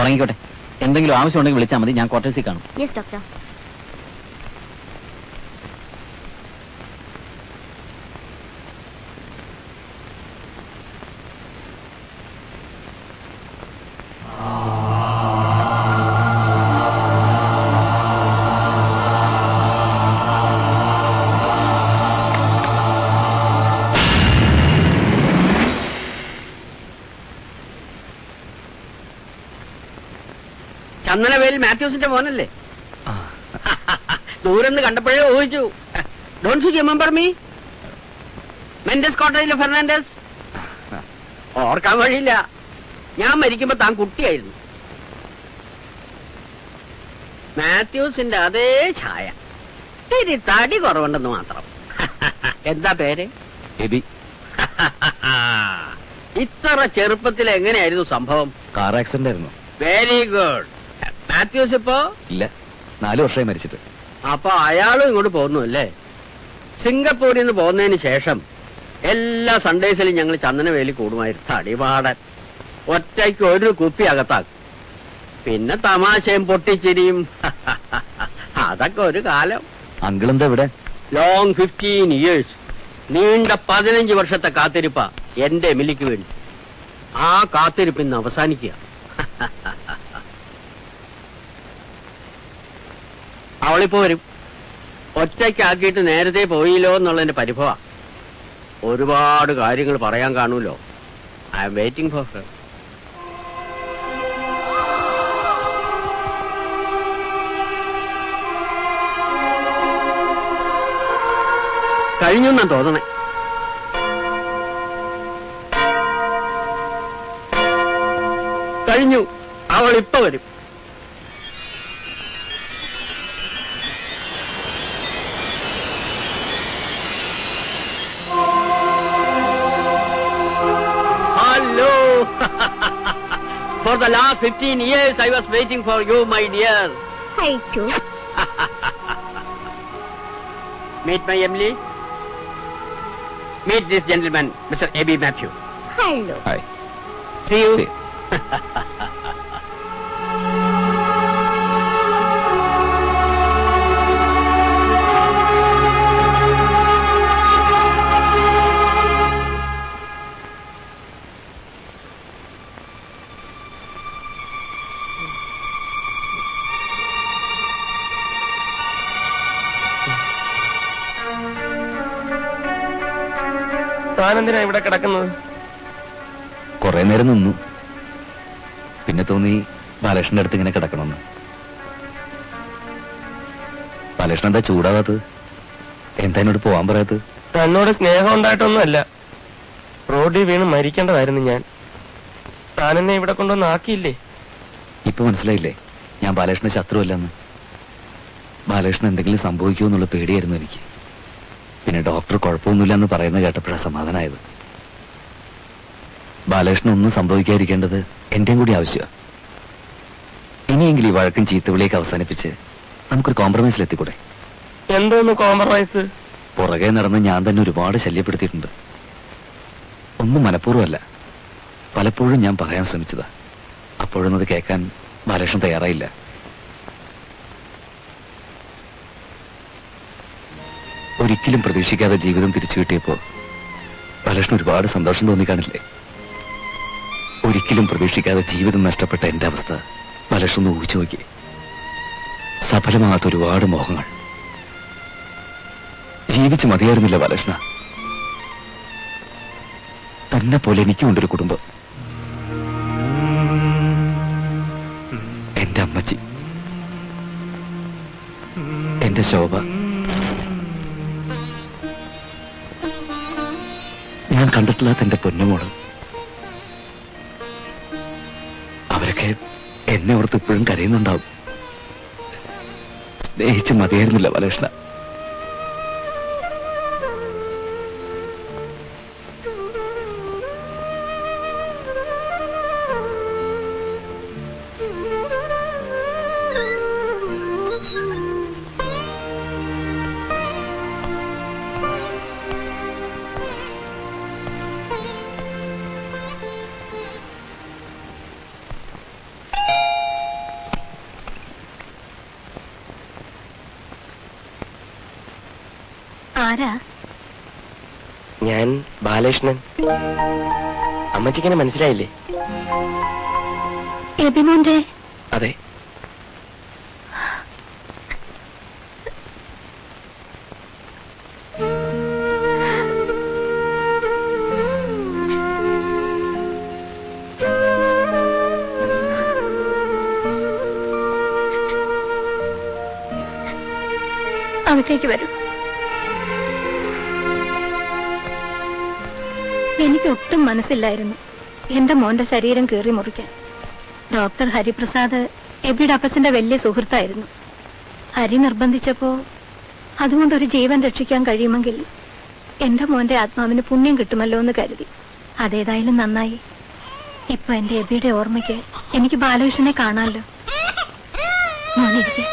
ഉറങ്ങിക്കോട്ടെ. എന്തെങ്കിലും ആവശ്യമുണ്ടെങ്കിൽ വിളിച്ചാൽ മതി, ഞാൻ ക്വാർട്ടേഴ്സിൽ കാണും. Yes doctor. ചന്ദനവേൽ മാത്യൂസിന്റെ മോനല്ലേ? ദൂരെന്ന് കണ്ടപ്പോഴേ ഊഹിച്ചു. Don't you remember me? Mendes കോട്ടേജിലെ ഫെർണാണ്ടസ്. ഓർക്കാൻ വഴിയില്ല. ഞാൻ മരിക്കുമ്പോ താൻ കുട്ടിയായിരുന്നു. മാത്യൂസിന്റെ അതേ ഛായ, ഇനി തടി കുറവുണ്ടെന്ന് മാത്രം. എന്താ പേര്? എബി. ഇത്ര ചെറുപ്പത്തിൽ എങ്ങനെയായിരുന്നു സംഭവം? കാർ ആക്സിഡന്റ് ആയിരുന്നു. Very good. മാത്യൂസ് ഇപ്പോ ഇല്ല, 4 വർഷമായി മരിച്ചിട്ട്. അപ്പൊ അയാളും ഇങ്ങോട്ട് പോകുന്നു അല്ലേ? സിംഗപ്പൂരിൽ നിന്ന് പോകുന്നതിന് ശേഷം എല്ലാ സൺഡേസിലും ഞങ്ങൾ ചന്ദനവേലി കൂടുമായിരുന്നു. തടിപാടൻ ഒറ്റയ്ക്ക് ഒരു കുപ്പി അകത്താക്കും. പിന്നെ തമാശയും പൊട്ടിച്ചിരിയും. അതൊക്കെ ഒരു കാലം. അങ്കിളെന്താ ഇവിടെ? ലോങ് 15 years, നീണ്ട 15 വർഷത്തെ കാത്തിരിപ്പ എന്റെ എമിലിക്ക് വേണ്ടി. ആ കാത്തിരിപ്പ് ഇന്ന് അവസാനിക്കുക. അവളിപ്പോ വരും. ഒറ്റയ്ക്കാക്കിയിട്ട് നേരത്തെ പോയില്ലോ എന്നുള്ളതിന്റെ പരിഭവ. ഒരുപാട് കാര്യങ്ങൾ പറയാൻ കാണൂലോ. I'm waiting for her. കഴിഞ്ഞെന്നാ തോന്നണേ. കഴിഞ്ഞു. അവൾ ഇപ്പൊ വരും. For the last 15 years, I was waiting for you, my dear. Hi, too. Meet my Emily. Meet this gentleman, Mr. A.B. Matthew. Hello. Hi. See you. See. താനെന്തിനാ ഇവിടെ കിടക്കുന്നത്? കുറെ നേരം നിന്നു. പിന്നെ തോന്നി ബാലകൃഷ്ണന്റെ അടുത്ത് ഇങ്ങനെ കിടക്കണമെന്ന്. ബാലകൃഷ്ണൻ എന്താ ചൂടാവാത്തത്? എന്താ എന്നോട് പോവാൻ പറയാത്തത്? തന്നോട് സ്നേഹം ഉണ്ടായിട്ടൊന്നുമല്ല. റോഡിൽ വീണ് മരിക്കേണ്ടതായിരുന്നു ഞാൻ. താനെന്നെ ഇവിടെ കൊണ്ടുവന്ന് ആക്കിയില്ലേ? ഇപ്പൊ മനസ്സിലായില്ലേ ഞാൻ ബാലകൃഷ്ണന്റെ ശത്രുവല്ലെന്ന്? ബാലകൃഷ്ണൻ എന്തെങ്കിലും സംഭവിക്കുമോ എന്നുള്ള പേടിയായിരുന്നു എനിക്ക്. പിന്നെ ഡോക്ടർ കുഴപ്പമൊന്നുമില്ല എന്ന് പറയുന്നത് കേട്ടപ്പോഴാണ് സമാധാനമായത്. ബാലകൃഷ്ണൻ ഒന്നും സംഭവിക്കാതിരിക്കേണ്ടത് എന്റെയും കൂടി ആവശ്യമാണ്. ഇനിയെങ്കിലും ഈ വഴക്കും ചീത്തവിളിയൊക്കെ അവസാനിപ്പിച്ച് നമുക്കൊരു കോംപ്രമൈസിലെത്തിക്കൂടെ? എന്തോന്ന് കോംപ്രമൈസ്? പുറകെ നടന്ന് ഞാൻ തന്നെ ഒരുപാട് ശല്യപ്പെടുത്തിയിട്ടുണ്ട്. ഒന്നും മനഃപൂർവ്വമല്ല, പലപ്പോഴും ഞാൻ പറയാൻ ശ്രമിച്ചതാ. അപ്പോഴൊന്നും അത് കേൾക്കാൻ ബാലകൃഷ്ണൻ തയ്യാറായില്ല. ഒരിക്കലും പ്രതീക്ഷിക്കാതെ ജീവിതം തിരിച്ചു കിട്ടിയപ്പോ ബാലകൃഷ്ണൻ ഒരുപാട് സന്തോഷം തോന്നിക്കാണില്ലേ? ഒരിക്കലും പ്രതീക്ഷിക്കാതെ ജീവിതം നഷ്ടപ്പെട്ട എന്റെ അവസ്ഥ ബാലകൃഷ്ണൻ ഒന്ന് ഊഹിച്ചു നോക്കി. സഫലമാകാത്ത ഒരുപാട് മോഹങ്ങൾ. ജീവിച്ച് മതിയായിരുന്നില്ല ബാലകൃഷ്ണ. തന്നെ പോലെ എനിക്കുണ്ടൊരു കുടുംബം. എന്റെ അമ്മച്ചി, എന്റെ ശോഭ, ഞാൻ കണ്ടിട്ടില്ലാത്ത എന്റെ പൊന്നുമോള്. അവരൊക്കെ എന്നെ ഓർത്ത് ഇപ്പോഴും കരയുന്നുണ്ടാവും. സ്നേഹിച്ച് മതിയായിരുന്നില്ല ബാലകൃഷ്ണ. ആരാ? ഞാൻ ബാലകൃഷ്ണൻ. അമ്മച്ചിക്കെന്നെ മനസ്സിലായില്ലേ? എബിമോന്റെ? അതെ. അകത്തേക്ക് വരൂ. എനിക്കൊട്ടും മനസ്സില്ലായിരുന്നു എന്റെ മോന്റെ ശരീരം കീറി മുറിക്കാൻ. ഡോക്ടർ ഹരിപ്രസാദ് എബിയുടെ അപ്പച്ചന്റെ വലിയ സുഹൃത്തായിരുന്നു. ഹരി നിർബന്ധിച്ചപ്പോ അതുകൊണ്ടൊരു ജീവൻ രക്ഷിക്കാൻ കഴിയുമെങ്കിൽ എന്റെ മോന്റെ ആത്മാവിന് പുണ്യം കിട്ടുമല്ലോ എന്ന് കരുതി. അതേതായാലും നന്നായി. ഇപ്പൊ എന്റെ എബിയുടെ ഓർമ്മയ്ക്ക് എനിക്ക് ബാലകൃഷ്ണനെ കാണാമല്ലോ. മോനിരിക്കെ.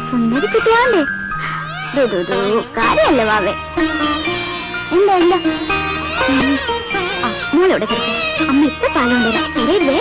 സുന്ദരി കുട്ടിയാണ്ടേ കാര്യല്ലേ വാവേ? എന്താ എന്താ മോളെവിടെ കിടക്കും? അമ്മ ഇപ്പൊ പാലുകൊണ്ടുവരാം. അറിയില്ലേ?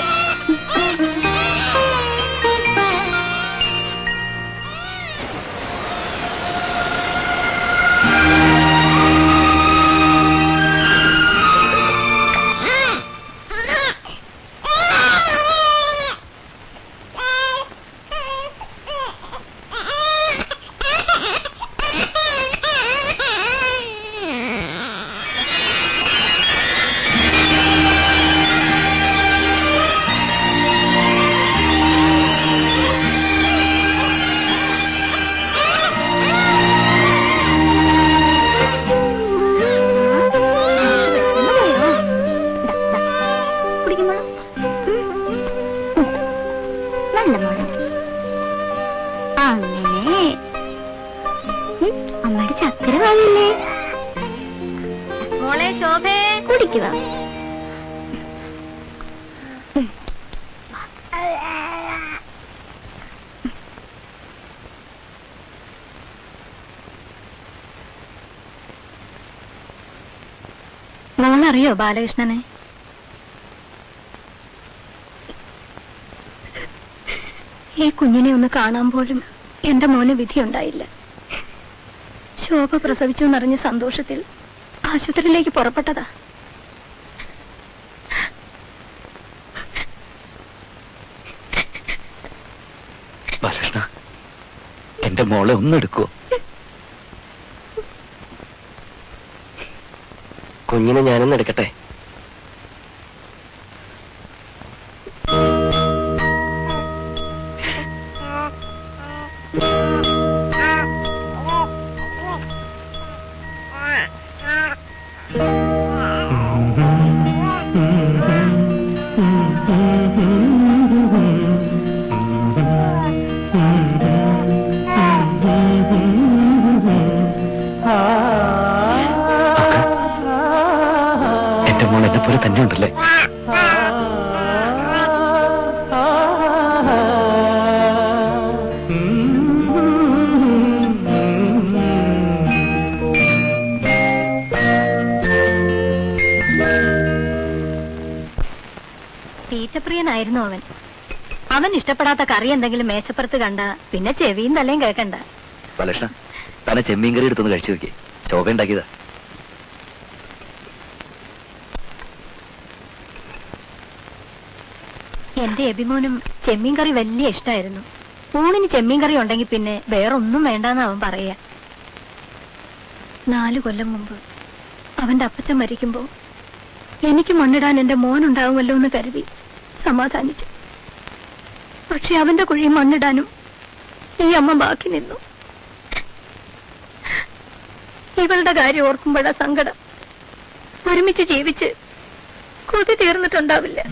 അമ്മയുടെ ചക്കര വാങ്ങില്ലേ മോളെ? ശോഭേ കുടിക്കുക. മോളറിയോ ബാലകൃഷ്ണനെ? ഈ കുഞ്ഞിനെ ഒന്ന് കാണാൻ പോലും എന്റെ മോന് വിധിയുണ്ടായില്ല. ശോഭ പ്രസവിച്ചു എന്നറിഞ്ഞ സന്തോഷത്തിൽ ആശുപത്രിയിലേക്ക് പുറപ്പെട്ടതാ. ബാലകൃഷ്ണ, എന്റെ മോളെ ഒന്നെടുക്കുവോ? കുഞ്ഞിനെ ഞാനൊന്ന് എടുക്കട്ടെ. എന്റെ മോൾ എന്നെ പോലെ തന്നെ ഉണ്ടല്ലേ? തീറ്റപ്രിയനായിരുന്നു അവൻ. അവൻ ഇഷ്ടപ്പെടാത്ത കറി എന്തെങ്കിലും മേശപ്പുറത്ത് കണ്ട പിന്നെ ചെവിയും തലയും കേൾക്കണ്ട. ബാലകൃഷ്ണ, തന്നെ ചെമ്മീൻ കറി എടുത്തൊന്ന് കഴിച്ചു നോക്കിയേ. ശോഭ ഉണ്ടാക്കിയതാ. എന്റെ എബിമോനും ചെമ്മീൻ കറി വലിയ ഇഷ്ടമായിരുന്നു. ഊണിന് ചെമ്മീൻ കറി ഉണ്ടെങ്കിൽ പിന്നെ വേറൊന്നും വേണ്ടാന്ന് അവൻ പറയാ. 4 കൊല്ലം മുമ്പ് അവന്റെ അപ്പച്ചൻ മരിക്കുമ്പോ എനിക്ക് മണ്ണിടാൻ എന്റെ മോനുണ്ടാവുമല്ലോ എന്ന് കരുതി സമാധാനിച്ചു. പക്ഷെ അവന്റെ കുഴി മണ്ണിടാനും ഈ അമ്മ ബാക്കി നിന്നു. ഇവളുടെ കാര്യം ഓർക്കുമ്പോഴാ സങ്കടം. ഒരുമിച്ച് ജീവിച്ച് കൊതി തീർന്നിട്ടുണ്ടാവില്ല.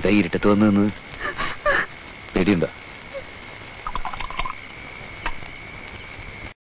എന്താ ഇരുട്ടത്ത് വന്നു പേടിയുണ്ടോ?